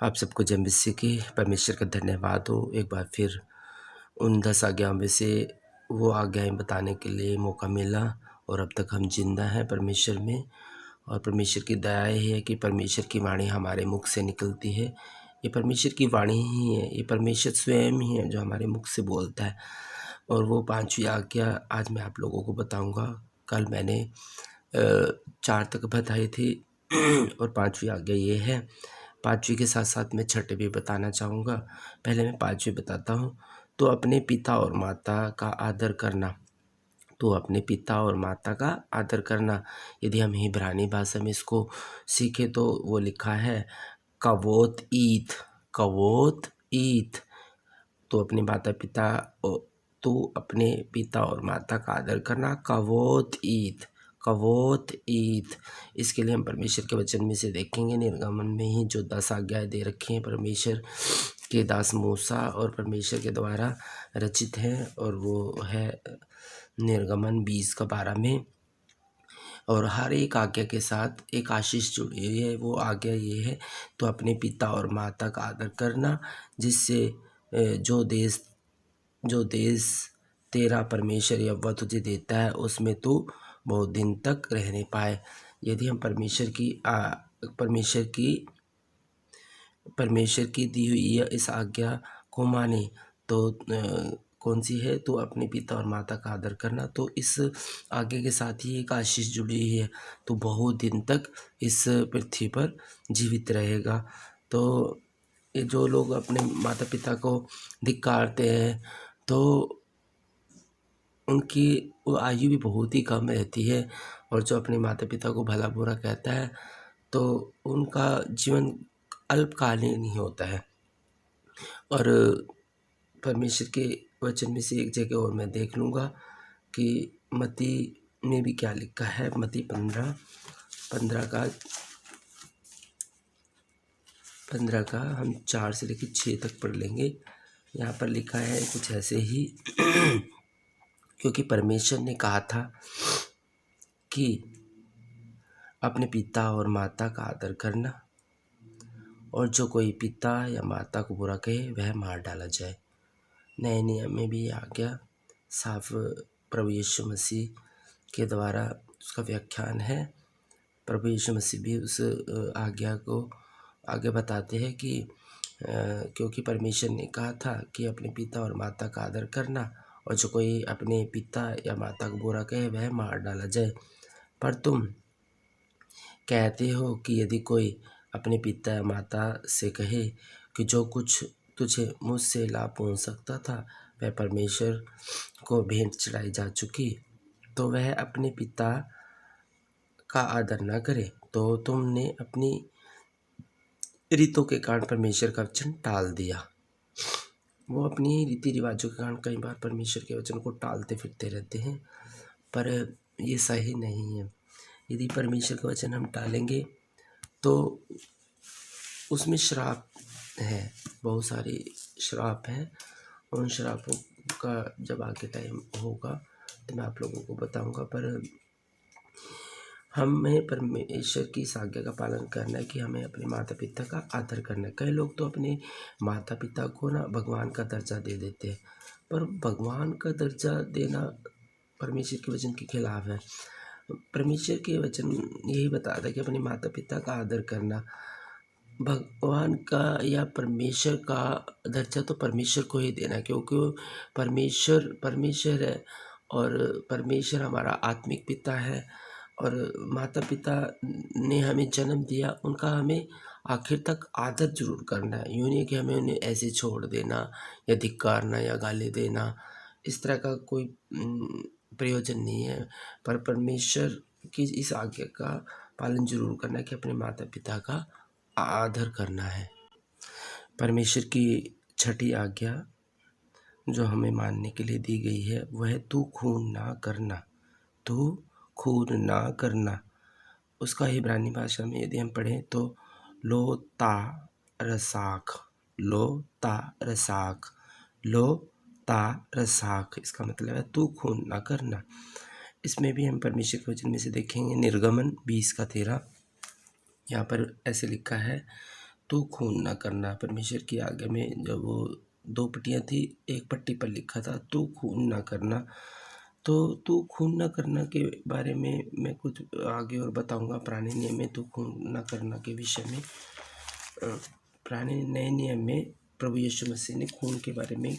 आप सबको जय मसीह की। परमेश्वर का धन्यवाद हो एक बार फिर उन 10 आज्ञाओं में से वो आज्ञाएं बताने के लिए मौका मिला और अब तक हम जिंदा हैं परमेश्वर में। और परमेश्वर की दया ही है कि परमेश्वर की वाणी हमारे मुख से निकलती है। ये परमेश्वर की वाणी ही है, ये परमेश्वर स्वयं ही है जो हमारे मुख से बोलता है। और वो 5वीं आज्ञा आज मैं आप लोगों को बताऊंगा। कल मैंने 4 तक बताई थी और 5वीं आज्ञा ये है। 5वीं के साथ साथ मैं 6ठी भी बताना चाहूँगा। पहले मैं 5वीं बताता हूँ। तो अपने पिता और माता का आदर करना। तो अपने पिता और माता का आदर करना, यदि हम इब्रानी भाषा में इसको सीखें तो वो लिखा है कवोत ईत, कवोत ईत। तो अपने माता पिता तो अपने पिता और माता का आदर करना, कवोत ईत, कवोत ईत। इसके लिए हम परमेश्वर के वचन में से देखेंगे। निर्गमन में ही जो 10 आज्ञाएं दे रखी हैं परमेश्वर के दास मूसा और परमेश्वर के द्वारा रचित हैं, और वो है निर्गमन 20 का 12 में। और हर एक आज्ञा के साथ एक आशीष जुड़ी हुई है। वो आज्ञा ये है, तो अपने पिता और माता का आदर करना, जिससे जो देश तेरा परमेश्वर यहोवा तुझे देता है उसमें तू बहुत दिन तक रहने पाए। यदि हम परमेश्वर की दी हुई इस आज्ञा को माने तो कौन सी है, तो अपने पिता और माता का आदर करना। तो इस आज्ञा के साथ ही एक आशीष जुड़ी हुई है, तो बहुत दिन तक इस पृथ्वी पर जीवित रहेगा। तो ये जो लोग अपने माता पिता को धिक्कारते हैं तो उनकी वो आयु भी बहुत ही कम रहती है। और जो अपने माता पिता को भला बुरा कहता है तो उनका जीवन अल्पकालीन ही होता है। और परमेश्वर के वचन में से एक जगह और मैं देख लूँगा कि मत्ती में भी क्या लिखा है। मत्ती 15 का हम 4 से लेकर 6 तक पढ़ लेंगे। यहाँ पर लिखा है कुछ ऐसे ही क्योंकि परमेश्वर ने कहा था कि अपने पिता और माता का आदर करना, और जो कोई पिता या माता को बुरा कहे वह मार डाला जाए। नए नियम में भी आ गया साफ, प्रभु यीशु मसीह के द्वारा उसका व्याख्यान है। प्रभु यीशु मसीह भी उस आज्ञा को आगे बताते हैं कि क्योंकि परमेश्वर ने कहा था कि अपने पिता और माता का आदर करना, और जो कोई अपने पिता या माता को बुरा कहे वह मार डाला जाए। पर तुम कहते हो कि यदि कोई अपने पिता या माता से कहे कि जो कुछ तुझे मुझसे लाभ पहुँच सकता था वह परमेश्वर को भेंट चढ़ाई जा चुकी, तो वह अपने पिता का आदर न करे, तो तुमने अपनी रीतों के कारण परमेश्वर का वचन टाल दिया। वो अपनी रीति रिवाजों के कारण कई बार परमेश्वर के वचन को टालते फिरते रहते हैं, पर ये सही नहीं है। यदि परमेश्वर का वचन हम टालेंगे तो उसमें श्राप है, बहुत सारे श्राप हैं। उन श्रापों का जब आगे टाइम होगा तो मैं आप लोगों को बताऊंगा। पर हमें परमेश्वर की इस आज्ञा का पालन करना है कि हमें अपने माता पिता का आदर करना है। कई लोग तो अपने माता पिता को ना भगवान का दर्जा दे देते हैं, पर भगवान का दर्जा देना परमेश्वर के वचन के खिलाफ है। परमेश्वर के वचन यही बताता है कि अपने माता पिता का आदर करना। भगवान का या परमेश्वर का दर्जा तो परमेश्वर को ही देना, क्योंकि परमेश्वर है, और परमेश्वर हमारा आत्मिक पिता है। और माता पिता ने हमें जन्म दिया, उनका हमें आखिर तक आदर जरूर करना है। यूँ नहीं कि हमें उन्हें ऐसे छोड़ देना या धिक्कारना या गाली देना, इस तरह का कोई प्रयोजन नहीं है। पर परमेश्वर की इस आज्ञा का पालन जरूर करना है कि अपने माता पिता का आदर करना है। परमेश्वर की 6ठी आज्ञा जो हमें मानने के लिए दी गई है वह है तू खून ना करना, तू खून ना करना। उसका इब्रानी भाषा में यदि हम पढ़ें तो लो ता रसाख, लो ता रसाख, लो ता रसाख, इसका मतलब है तू खून ना करना। इसमें भी हम परमेश्वर के वचन में से देखेंगे। निर्गमन 20 का 13, यहाँ पर ऐसे लिखा है तू खून ना करना। परमेश्वर की आज्ञा में जब वो 2 पट्टियाँ थी, एक पट्टी पर लिखा था तू खून ना करना। तो तू खून ना करना के बारे में मैं कुछ आगे और बताऊंगा। पुराने नियम में तू खून ना करना के विषय में, पुराने नए नियम में प्रभु यीशु मसीह ने खून के बारे में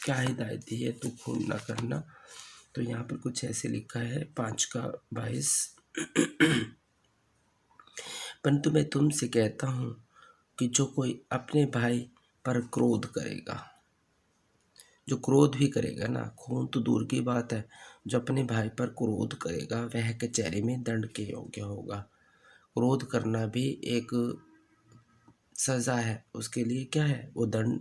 क्या हिदायत दी है, तू खून ना करना। तो यहाँ पर कुछ ऐसे लिखा है 5:22, परंतु मैं तुमसे कहता हूँ कि जो कोई अपने भाई पर क्रोध करेगा, जो क्रोध भी करेगा ना, खून तो दूर की बात है, जो अपने भाई पर क्रोध करेगा वह कचहरी में दंड के योग्य होगा। क्रोध करना भी एक सज़ा है, उसके लिए क्या है, वो दंड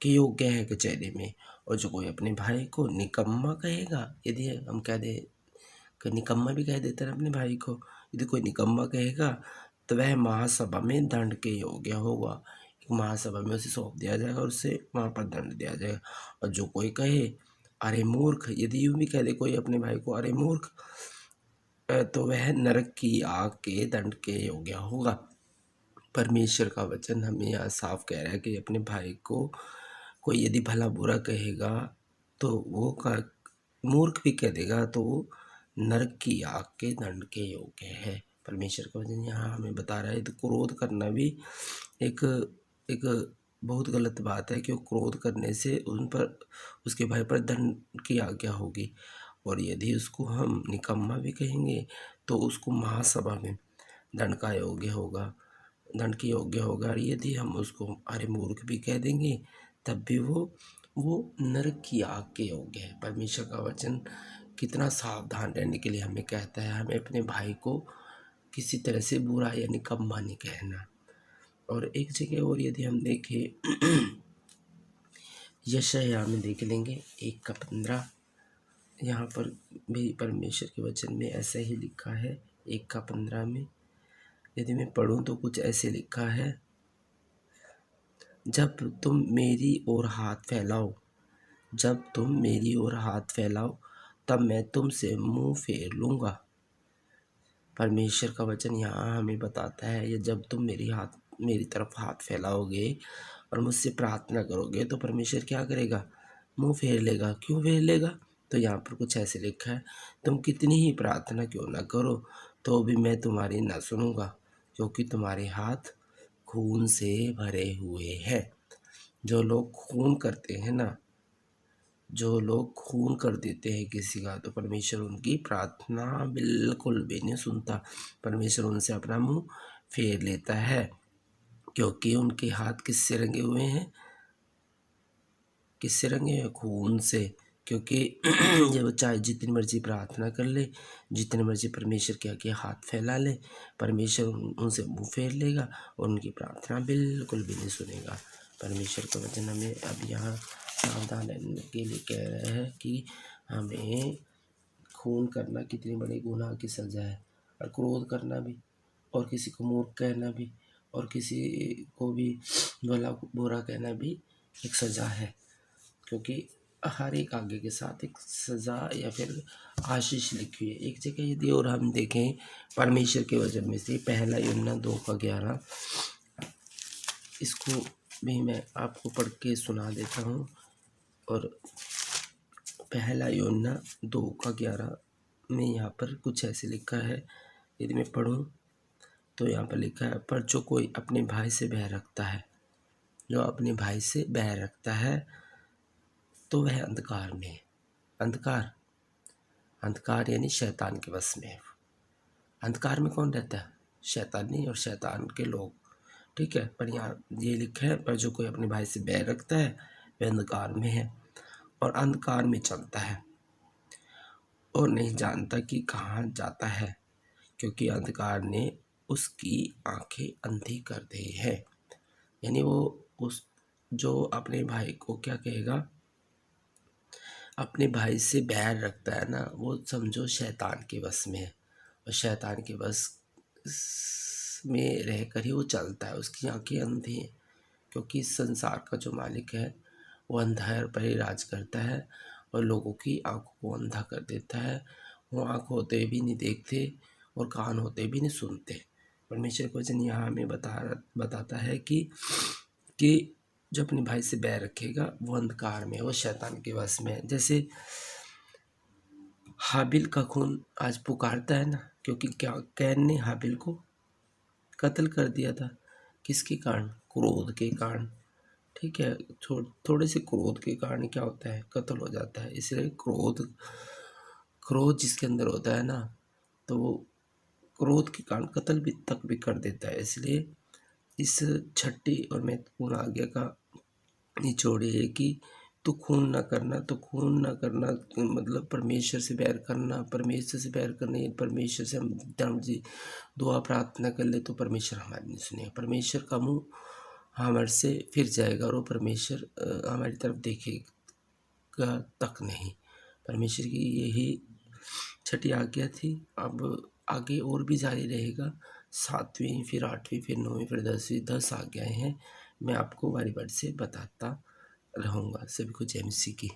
के योग्य है कचहरी में। और जो कोई अपने भाई को निकम्मा कहेगा, यदि हम कह दे कि निकम्मा भी कह देते हैं अपने भाई को, यदि कोई निकम्मा कहेगा तो वह महासभा में दंड के योग्य होगा। एक महासभा में उसे सौंप दिया जाएगा और उसे वहाँ पर दंड दिया जाएगा। और जो कोई कहे अरे मूर्ख, यदि यूँ भी कह दे कोई अपने भाई को अरे मूर्ख, तो वह नरक की आग के दंड के योग्य होगा। परमेश्वर का वचन हमें यहाँ साफ कह रहा है कि अपने भाई को कोई यदि भला बुरा कहेगा तो वो का मूर्ख भी कह देगा तो वो नरक की आग के दंड के योग्य है। परमेश्वर का वचन यहाँ हमें बता रहा है। तो क्रोध करना भी एक एक बहुत गलत बात है, क्यों क्रोध करने से उन पर, उसके भाई पर दंड की आज्ञा होगी। और यदि उसको हम निकम्मा भी कहेंगे तो उसको महासभा में दंड का योग्य होगा, दंड के योग्य होगा। और यदि हम उसको अरे मूर्ख भी कह देंगे तब भी वो नरक की आग के योग्य है। परमेश्वर का वचन कितना सावधान रहने के लिए हमें कहता है, हमें अपने भाई को किसी तरह से बुरा या निकम्मा नहीं कहना। और एक जगह और यदि हम देखें यशायाह में देख लेंगे 1:15, यहाँ पर भी परमेश्वर के वचन में ऐसा ही लिखा है। 1:15 में यदि मैं पढ़ूँ तो कुछ ऐसे लिखा है, जब तुम मेरी ओर हाथ फैलाओ, जब तुम मेरी ओर हाथ फैलाओ तब मैं तुमसे मुंह फेर लूँगा। परमेश्वर का वचन यहाँ हमें बताता है, ये जब तुम मेरी तरफ हाथ फैलाओगे और मुझसे प्रार्थना करोगे तो परमेश्वर क्या करेगा, मुंह फेर लेगा। क्यों फेर लेगा, तो यहाँ पर कुछ ऐसे लिखा है, तुम कितनी ही प्रार्थना क्यों ना करो तो भी मैं तुम्हारी ना सुनूंगा, क्योंकि तुम्हारे हाथ खून से भरे हुए हैं। जो लोग खून करते हैं ना, जो लोग खून कर देते हैं किसी का, तो परमेश्वर उनकी प्रार्थना बिल्कुल भी नहीं सुनता। परमेश्वर उनसे अपना मुंह फेर लेता है, क्योंकि उनके हाथ किससे रंगे हुए हैं, किससे रंगे हैं, खून से। क्योंकि जब चाहे जितनी मर्जी प्रार्थना कर ले, जितने मर्जी परमेश्वर के आगे हाथ फैला ले, परमेश्वर उनसे मुंह फेर लेगा और उनकी प्रार्थना बिल्कुल भी नहीं सुनेगा। परमेश्वर का वचन हमें अब यहाँ सावधान रहने के लिए कह रहा है कि हमें खून करना कितनी बड़ी गुनाह की सज़ा है, और क्रोध करना भी, और किसी को मूर्ख कहना भी, और किसी को भी भला बुरा कहना भी एक सज़ा है। क्योंकि हर एक आगे के साथ एक सज़ा या फिर आशीष लिखी हुई है। एक जगह यदि और हम देखें परमेश्वर के वचन में से, 1 यूहन्ना 2:11, इसको भी मैं आपको पढ़ के सुना देता हूँ। और 1 यूहन्ना 2:11 में यहाँ पर कुछ ऐसे लिखा है, यदि मैं पढ़ूँ तो यहाँ पर लिखा है, पर जो कोई अपने भाई से बैर रखता है, जो अपने भाई से बैर रखता है तो वह अंधकार में है। अंधकार, अंधकार यानी शैतान के वश में है। अंधकार में कौन रहता है, शैतानी और शैतान के लोग, ठीक है। पर यहाँ ये लिखा है, पर जो कोई अपने भाई से बैर रखता है वह अंधकार में है और अंधकार में चलता है और नहीं जानता कि कहाँ जाता है, क्योंकि अंधकार ने उसकी आंखें अंधी कर दी है। यानी वो उस जो अपने भाई को क्या कहेगा, अपने भाई से बैर रखता है ना, वो समझो शैतान के वश में है, और शैतान के वश में रहकर ही वो चलता है। उसकी आंखें अंधी हैं, क्योंकि इस संसार का जो मालिक है वो अंधार पर ही राज करता है और लोगों की आंखों को अंधा कर देता है। वो आँख होते भी नहीं देखते और कान होते भी नहीं सुनते। परमेश्वर का वचन यहाँ हमें बताता है कि जो अपने भाई से बैर रखेगा वो अंधकार में, वो शैतान के वश में है। जैसे हाबिल का खून आज पुकारता है ना, क्योंकि क्या कैन ने हाबिल को कत्ल कर दिया था, किसके कारण? क्रोध के कारण। ठीक है, थोड़े से क्रोध के कारण क्या होता है? कत्ल हो जाता है। इसलिए क्रोध जिसके अंदर होता है ना, तो वो क्रोध के कारण कत्ल भी तक भी कर देता है। इसलिए इस छठी और महत्वपूर्ण आज्ञा का निचोड़ ये है कि तो खून ना करना। तो खून ना करना मतलब परमेश्वर से बैर करना। परमेश्वर से बैर करने, परमेश्वर से हम धर्म जी दुआ प्रार्थना कर ले तो परमेश्वर हमारी नहीं सुनेगा। परमेश्वर का मुँह हमारे से फिर जाएगा और वो परमेश्वर हमारी तरफ देखेगा तक नहीं। परमेश्वर की यही छठी आज्ञा थी। अब आगे और भी जारी रहेगा, 7वीं, फिर 8वीं, फिर 9वीं, फिर 10वीं, 10 आज्ञाएँ हैं। मैं आपको बारी बारी से बताता रहूँगा। सभी को जय मसीह की।